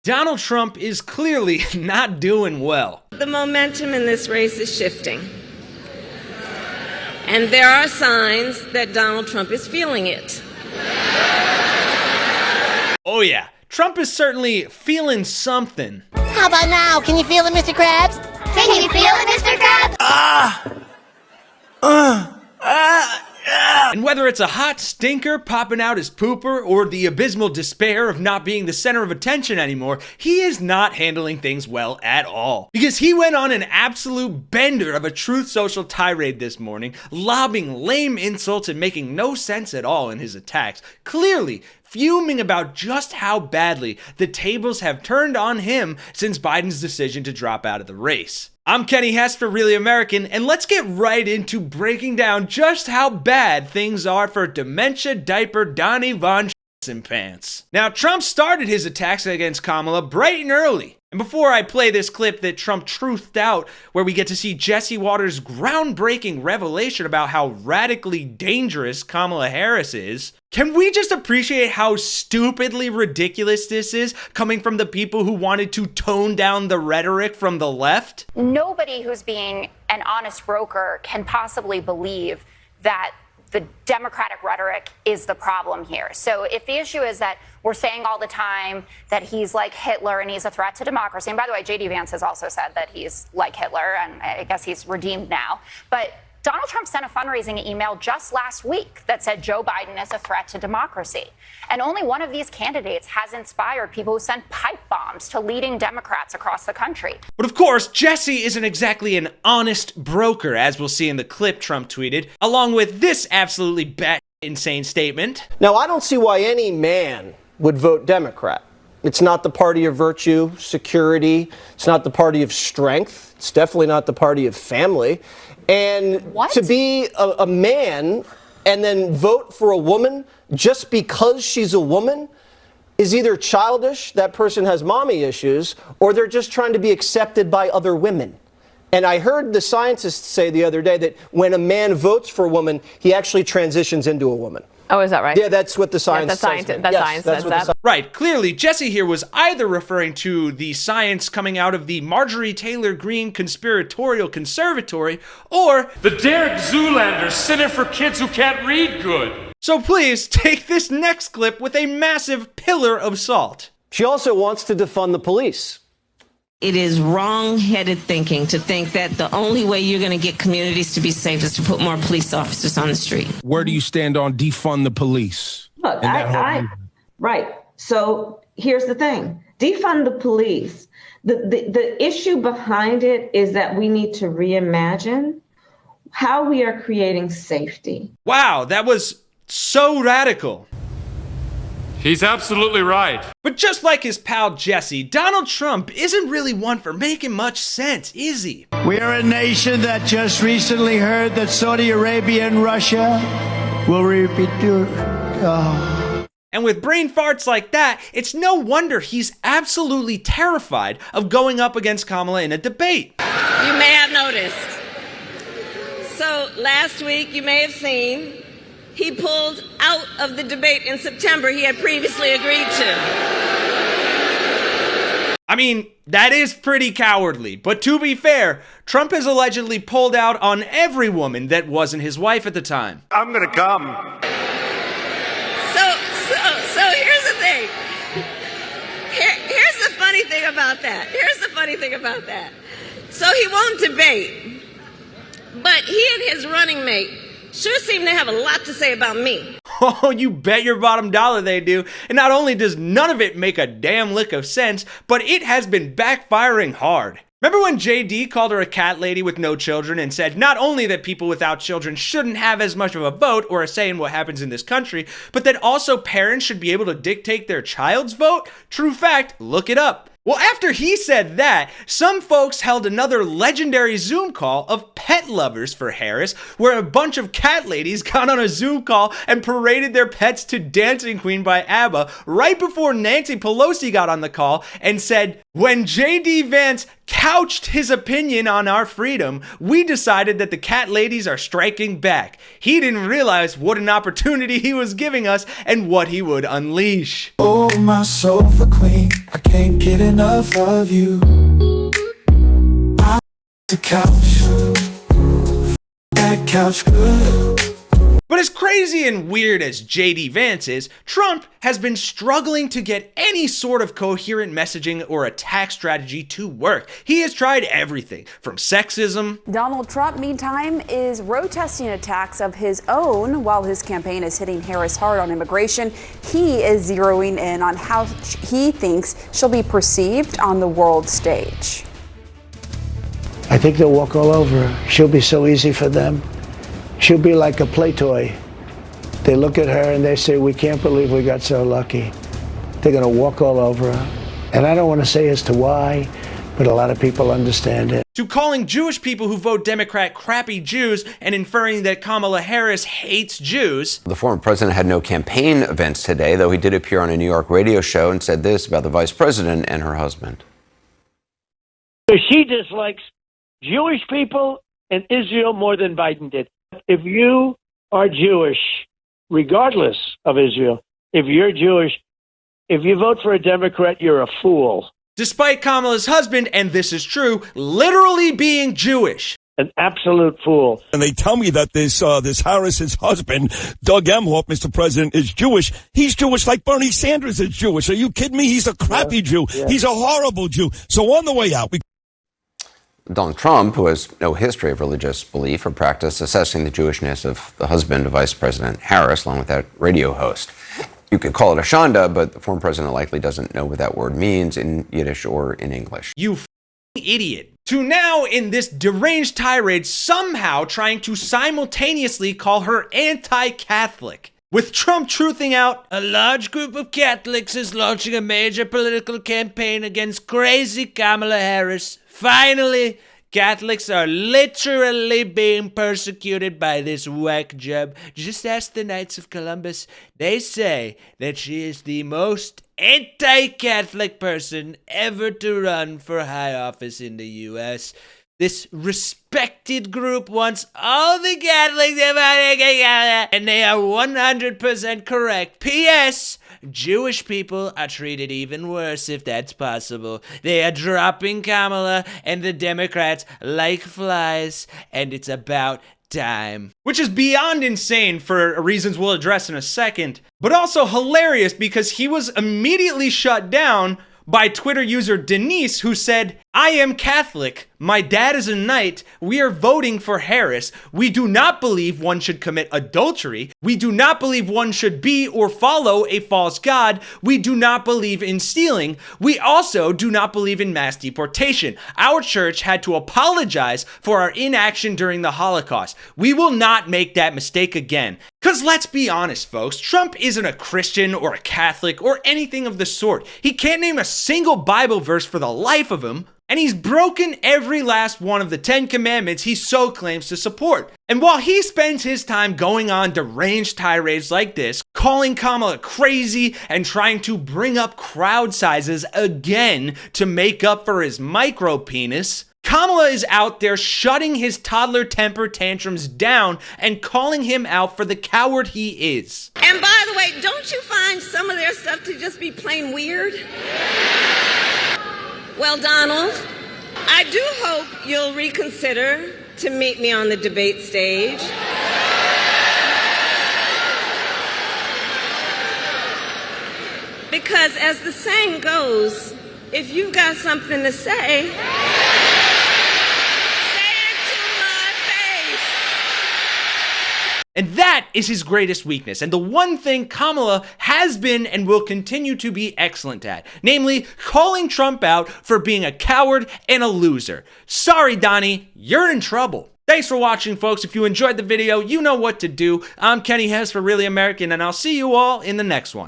Donald Trump is clearly not doing well. The momentum in this race is shifting. And there are signs that Donald Trump is feeling it. Oh yeah, Trump is certainly feeling something. How about now? Can you feel it, Mr. Krabs? Can you feel it, Mr. Krabs? And whether it's a hot stinker popping out his pooper or the abysmal despair of not being the center of attention anymore, he is not handling things well at all. Because he went on an absolute bender of a Truth Social tirade this morning, lobbing lame insults and making no sense at all in his attacks, clearly fuming about just how badly the tables have turned on him since Biden's decision to drop out of the race. I'm Kenny Hesse for Really American, and let's get right into breaking down just how bad things are for dementia diaper Donnie Von Pants. Now, Trump started his attacks against Kamala bright and early. And before I play this clip that Trump truthed out, where we get to see Jesse Waters' groundbreaking revelation about how radically dangerous Kamala Harris is, can we just appreciate how stupidly ridiculous this is coming from the people who wanted to tone down the rhetoric from the left? Nobody who's being an honest broker can possibly believe that the Democratic rhetoric is the problem here. So if the issue is that we're saying all the time that he's like Hitler and he's a threat to democracy, and by the way, JD Vance has also said that he's like Hitler, and I guess he's redeemed now, but Donald Trump sent a fundraising email just last week that said Joe Biden is a threat to democracy. And only one of these candidates has inspired people who sent pipe bombs to leading Democrats across the country. But of course, Jesse isn't exactly an honest broker, as we'll see in the clip Trump tweeted, along with this absolutely insane statement. Now, I don't see why any man would vote Democrat. It's not the party of virtue, security. It's not the party of strength. It's definitely not the party of family. And to be a man and then vote for a woman just because she's a woman is either childish, that person has mommy issues, or they're just trying to be accepted by other women. And I heard the scientists say the other day that when a man votes for a woman, he actually transitions into a woman. Oh, is that right? Yeah, that's what the science says. Science says that. Right, clearly, Jesse here was either referring to the science coming out of the Marjorie Taylor Greene Conspiratorial Conservatory, or the Derek Zoolander Center for Kids Who Can't Read Good. So please take this next clip with a massive pillar of salt. She also wants to defund the police. It is wrong-headed thinking to think that the only way you're going to get communities to be safe is to put more police officers on the street. Where do you stand on defund the police? Look, right. So here's the thing. Defund the police. The issue behind it is that we need to reimagine how we are creating safety. Wow, that was so radical. He's absolutely right. But just like his pal Jesse, Donald Trump isn't really one for making much sense, is he? We are a nation that just recently heard that Saudi Arabia and Russia will repeat. And with brain farts like that, it's no wonder he's absolutely terrified of going up against Kamala in a debate. You may have noticed. So last week, you may have seen, he pulled out of the debate in September he had previously agreed to. I mean, that is pretty cowardly, but to be fair, Trump has allegedly pulled out on every woman that wasn't his wife at the time. I'm gonna come. So here's the thing. Here's the funny thing about that. So he won't debate, but he and his running mate sure seem to have a lot to say about me. Oh, you bet your bottom dollar they do. And not only does none of it make a damn lick of sense, but it has been backfiring hard. Remember when JD called her a cat lady with no children and said not only that people without children shouldn't have as much of a vote or a say in what happens in this country, but that also parents should be able to dictate their child's vote? True fact, look it up. Well, after he said that, some folks held another legendary Zoom call of pet lovers for Harris, where a bunch of cat ladies got on a Zoom call and paraded their pets to Dancing Queen by ABBA right before Nancy Pelosi got on the call and said, when JD Vance couched his opinion on our freedom, we decided that the cat ladies are striking back. He didn't realize what an opportunity he was giving us and what he would unleash. Oh, my sofa queen, I can't get enough of you. I'm the couch, that couch good. But as crazy and weird as JD Vance is, Trump has been struggling to get any sort of coherent messaging or attack strategy to work. He has tried everything from sexism. Donald Trump, meantime, is road testing attacks of his own while his campaign is hitting Harris hard on immigration. He is zeroing in on how he thinks she'll be perceived on the world stage. I think they'll walk all over her. She'll be so easy for them. She'll be like a play toy. They look at her and they say, we can't believe we got so lucky. They're going to walk all over her. And I don't want to say as to why, but a lot of people understand it. To calling Jewish people who vote Democrat crappy Jews and inferring that Kamala Harris hates Jews. The former president had no campaign events today, though he did appear on a New York radio show and said this about the vice president and her husband. She dislikes Jewish people and Israel more than Biden did. If you are Jewish, regardless of Israel, if you're Jewish, if you vote for a Democrat, you're a fool. Despite Kamala's husband, and this is true, literally being Jewish. An absolute fool. And they tell me that this Harris's husband, Doug Emhoff, Mr. President, is Jewish. He's Jewish like Bernie Sanders is Jewish. Are you kidding me? He's a crappy Jew. Yeah. He's a horrible Jew. So on the way out, Donald Trump, who has no history of religious belief or practice, assessing the Jewishness of the husband of Vice President Harris, along with that radio host. You could call it a shanda, but the former president likely doesn't know what that word means in Yiddish or in English. You idiot. To now, in this deranged tirade, somehow trying to simultaneously call her anti-Catholic. With Trump truthing out, a large group of Catholics is launching a major political campaign against crazy Kamala Harris. Finally, Catholics are literally being persecuted by this whack job. Just ask the Knights of Columbus. They say that she is the most anti-Catholic person ever to run for high office in the U.S. This respected group wants all the Catholics, and they are 100% correct. P.S. Jewish people are treated even worse, if that's possible. They are dropping Kamala and the Democrats like flies, and it's about time. Which is beyond insane for reasons we'll address in a second, but also hilarious because he was immediately shut down by Twitter user Denise, who said, I am Catholic. My dad is a knight. We are voting for Harris. We do not believe one should commit adultery. We do not believe one should be or follow a false god. We do not believe in stealing. We also do not believe in mass deportation. Our church had to apologize for our inaction during the Holocaust. We will not make that mistake again. Because let's be honest, folks, Trump isn't a Christian or a Catholic or anything of the sort. He can't name a single Bible verse for the life of him. And he's broken every last one of the 10 commandments he so claims to support. And while he spends his time going on deranged tirades like this, calling Kamala crazy and trying to bring up crowd sizes again to make up for his micro penis, Kamala is out there shutting his toddler temper tantrums down and calling him out for the coward he is. And by the way, don't you find some of their stuff to just be plain weird? Well, Donald, I do hope you'll reconsider to meet me on the debate stage. Because as the saying goes, if you've got something to say, and that is his greatest weakness, and the one thing Kamala has been and will continue to be excellent at, namely calling Trump out for being a coward and a loser. Sorry, Donnie, you're in trouble. Thanks for watching, folks. If you enjoyed the video, you know what to do. I'm Kenny Hesse for Really American, and I'll see you all in the next one.